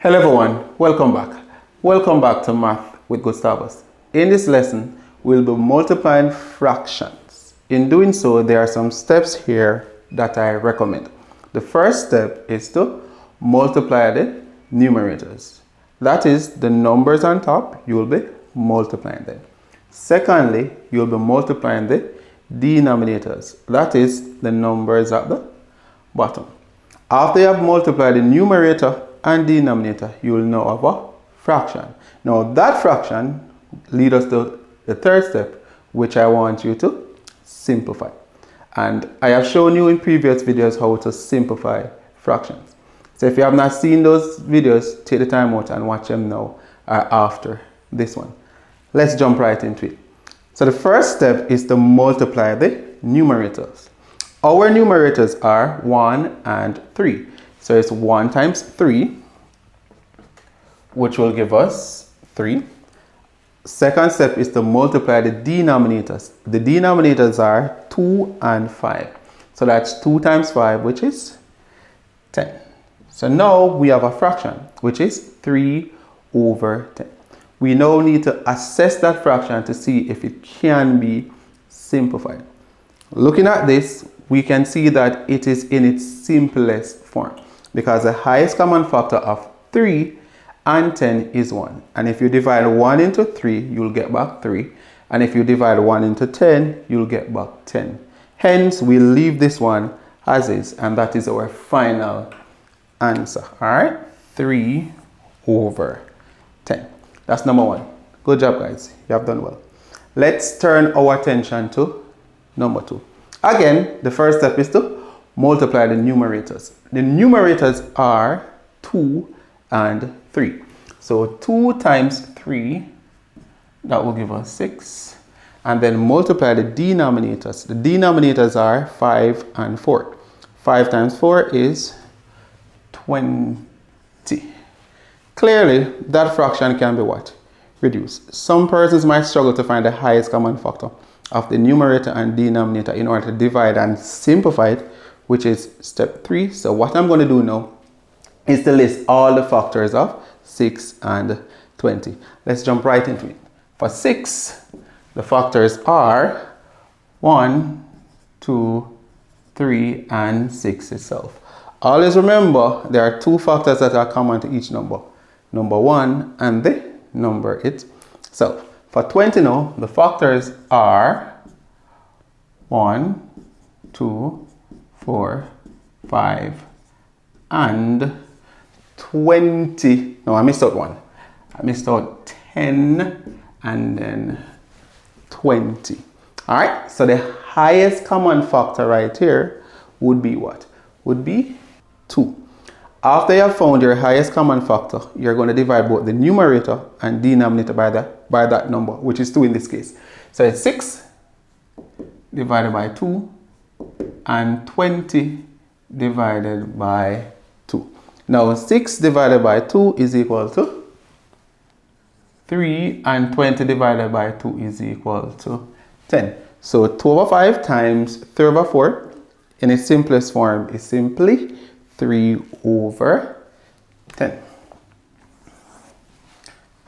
Hello everyone, welcome back. Welcome back to Math with Gustavus. In this lesson, we'll be multiplying fractions. In doing so, there are some steps here that I recommend. The first step is to multiply the numerators. That is, the numbers on top, you will be multiplying them. Secondly, you will be multiplying the denominators. That is, the numbers at the bottom. After you have multiplied the numerator and denominator, you will now have a fraction. Now that fraction leads us to the third step, which I want you to simplify. And I have shown you in previous videos how to simplify fractions. So if you have not seen those videos, take the time out and watch them now or after this one. Let's jump right into it. So the first step is to multiply the numerators. Our numerators are 1 and 3. So it's 1 times 3, which will give us 3. Second step is to multiply the denominators. The denominators are 2 and 5. So that's 2 times 5, which is 10. So now we have a fraction, which is 3 over 10. We now need to assess that fraction to see if it can be simplified. Looking at this, we can see that it is in its simplest form because the highest common factor of 3 and 10 is 1. And if you divide 1 into 3, you'll get back 3. And if you divide 1 into 10, you'll get back 10. Hence, we'll leave this one as is, and that is our final answer. All right, 3 over 10. That's number 1. Good job, guys. You have done well. Let's turn our attention to number 2. Again, the first step is to multiply the numerators. The numerators are 2 and 3. So 2 times 3, that will give us 6. And then multiply the denominators. The denominators are 5 and 4. 5 times 4 is 20. Clearly, that fraction can be what? Reduced. Some persons might struggle to find the highest common factor of the numerator and denominator in order to divide and simplify it, which is step 3. So what I'm going to do now is to list all the factors of 6 and 20. Let's jump right into it. For 6, the factors are 1, 2, 3, and 6 itself. Always remember there are 2 factors that are common to each number. Number 1 and the number itself. For 20 now, the factors are 1, 2, 4, 5, and 20. No, I missed out one. I missed out 10 and then 20. All right, so the highest common factor right here would be what? Would be 2. After you have found your highest common factor, you're going to divide both the numerator and denominator by that number, which is 2 in this case. So it's 6 divided by 2 and 20 divided by 2. Now 6 divided by 2 is equal to 3 and 20 divided by 2 is equal to 10. So 2 over 5 times 3 over 4 in its simplest form is simply 3 over 10.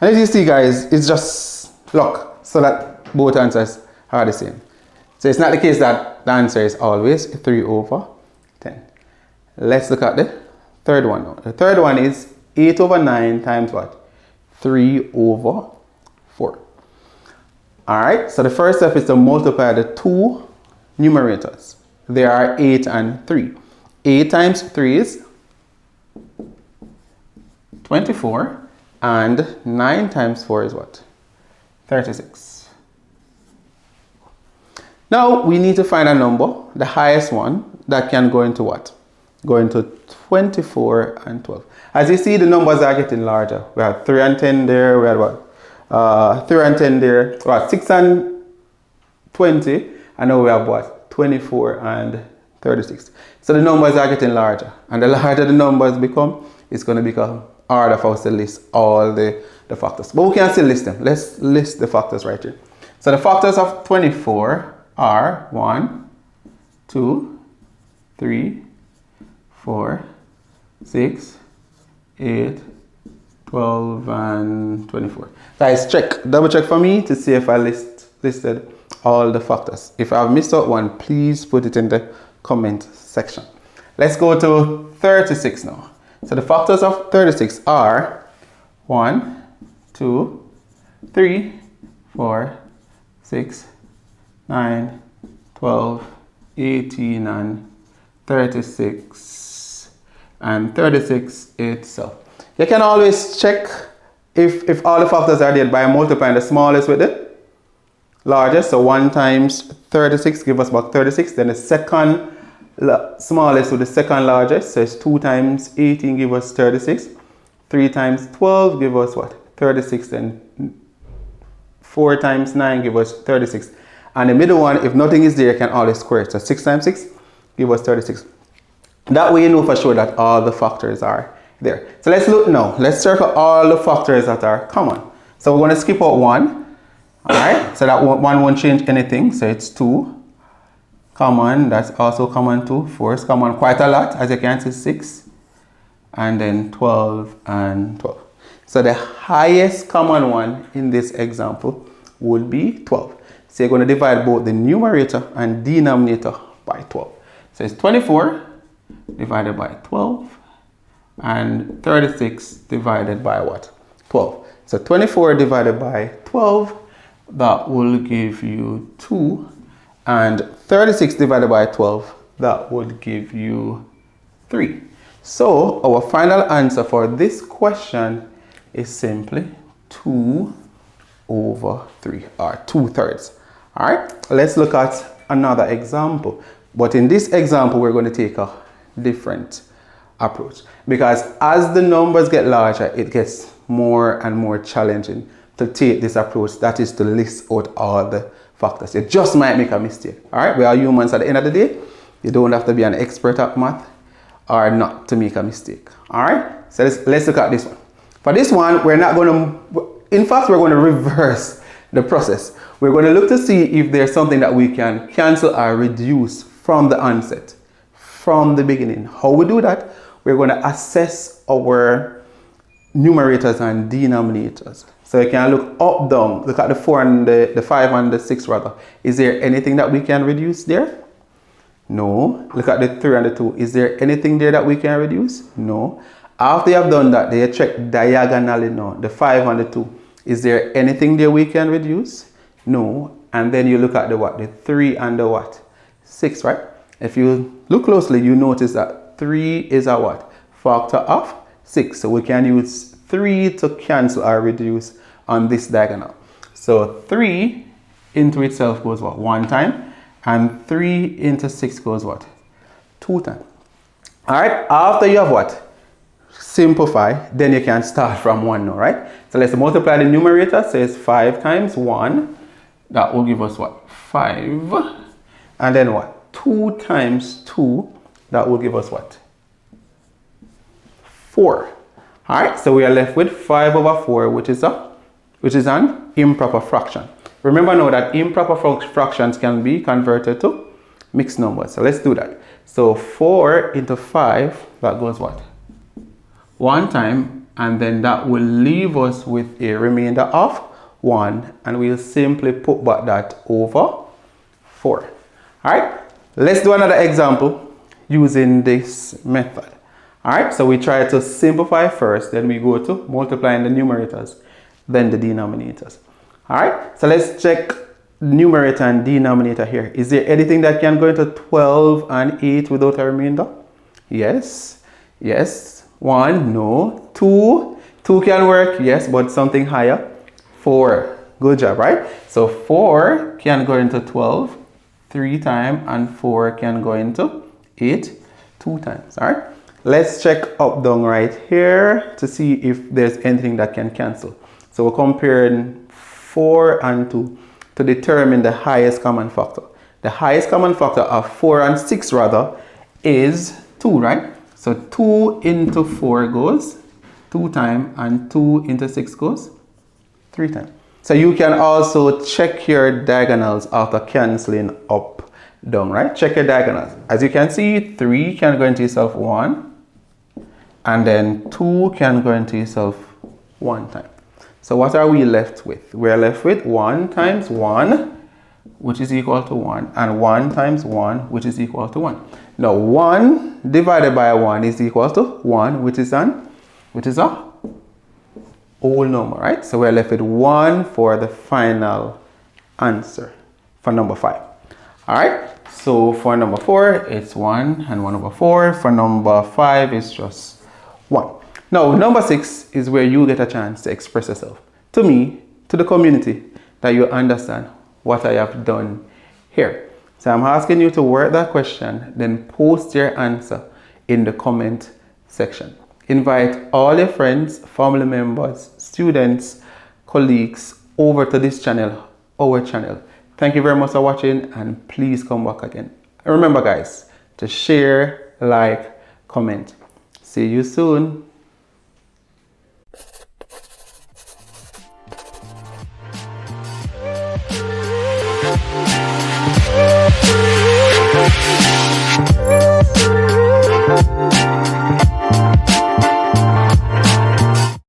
And as you see, guys, it's just luck, so that both answers are the same. So it's not the case that the answer is always 3 over 10. Let's look at the third one now. The third one is 8 over 9 times what? 3 over 4. All right, so the first step is to multiply the 2 numerators. There are 8 and 3. 8 times 3 is 24, and 9 times 4 is what? 36. Now we need to find a number, the highest one, that can go into what? Go into 24 and 12. As you see, the numbers are getting larger. We have 3 and 10 there, we have what? 3 and 10 there, what? 6 and 20, and now we have what? 24 and 36. So the numbers are getting larger, and the larger the numbers become, it's going to become harder for us to list all the factors. But we can still list them. Let's list the factors right here. So the factors of 24 are 1, 2, 3, 4, 6, 8, 12 and 24. Guys, double check for me to see if I listed all the factors. If I've missed out one, please put it in the comment section. Let's go to 36 now. So the factors of 36 are 1, 2, 3, 4, 6, 9, 12, 18, and 36, and 36 itself. You can always check if all the factors are there by multiplying the smallest with the largest. So 1 times 36 give us about 36. Then the second smallest with the second largest. So it's 2 times 18 give us 36. 3 times 12 give us what? 36. Then 4 times 9 give us 36. And the middle one, if nothing is there, you can always square it. So 6 times 6 give us 36. That way you know for sure that all the factors are there. So let's look now. Let's circle all the factors that are common. So we're going to skip out 1. Alright, so that 1 won't change anything. So it's 2. Common, that's also common too. 4 is common quite a lot, as you can see, 6. And then 12 and 12. So the highest common one in this example would be 12. So you're going to divide both the numerator and denominator by 12. So it's 24 divided by 12 and 36 divided by what? 12. So 24 divided by 12, that will give you 2. And 36 divided by 12, that would give you 3. So our final answer for this question is simply 2 over 3, or 2/3. All right, let's look at another example. But in this example, we're going to take a different approach, because as the numbers get larger, it gets more and more challenging to take this approach, that is to list out all the factors. You just might make a mistake. All right, we are humans at the end of the day. You don't have to be an expert at math or not to make a mistake. All right, so let's look at this one. For this one, we're not going to, in fact, we're going to reverse the process. We're going to look to see if there's something that we can cancel or reduce from the onset, from the beginning. How we do that? We're going to assess our numerators and denominators. So you can look up, down, look at the 4 and the 5 and the 6 rather. Is there anything that we can reduce there? No. Look at the 3 and the 2. Is there anything there that we can reduce? No. After you have done that, then you check diagonally now, the 5 and the 2. Is there anything there we can reduce? No. And then you look at the what? The 3 and the what? 6, right? If you look closely, you notice that 3 is a what? Factor of 6. So we can use 3 to cancel or reduce on this diagonal. So 3 into itself goes what? 1 time. And 3 into 6 goes what? 2 times. All right. After you have what? Simplify. Then you can start from 1 now, right? So let's multiply the numerator. So it's 5 times 1. That will give us what? 5. And then what? 2 times 2. That will give us what? 4. All right, so we are left with 5 over 4, which is an improper fraction. Remember now that improper fractions can be converted to mixed numbers. So let's do that. So 4 into 5, that goes what? 1 time, and then that will leave us with a remainder of 1, and we'll simply put back that over 4. All right, let's do another example using this method. All right, so we try to simplify first, then we go to multiplying the numerators, then the denominators. All right, so let's check numerator and denominator here. Is there anything that can go into 12 and 8 without a remainder? Yes. Yes. 1, no. 2 can work, yes, but something higher. 4, good job, right? So 4 can go into 12 3 times, and 4 can go into 8 2 times. All right. Let's check up down right here to see if there's anything that can cancel. So we're comparing 4 and 2 to determine the highest common factor. The highest common factor of 4 and 6 rather is 2, right? So 2 into 4 goes 2 times, and 2 into 6 goes 3 times. So you can also check your diagonals after cancelling up, down, right? Check your diagonals. As you can see, 3 can go into itself 1, and then 2 can go into itself 1 time. So what are we left with? We're left with 1 times 1, which is equal to 1, and 1 times 1, which is equal to 1. Now 1 divided by 1 is equal to 1, which is a whole number, right? So we're left with 1 for the final answer for number 5. All right, so for number 4, it's 1 and 1 over 4. For number 5, it's just 1. Now, number 6 is where you get a chance to express yourself to me, to the community, that you understand what I have done here. So I'm asking you to work that question, then post your answer in the comment section. Invite all your friends, family members, students, colleagues over to this channel, our channel. Thank you very much for watching, and please come back again. And remember guys, to share, like, comment. See you soon.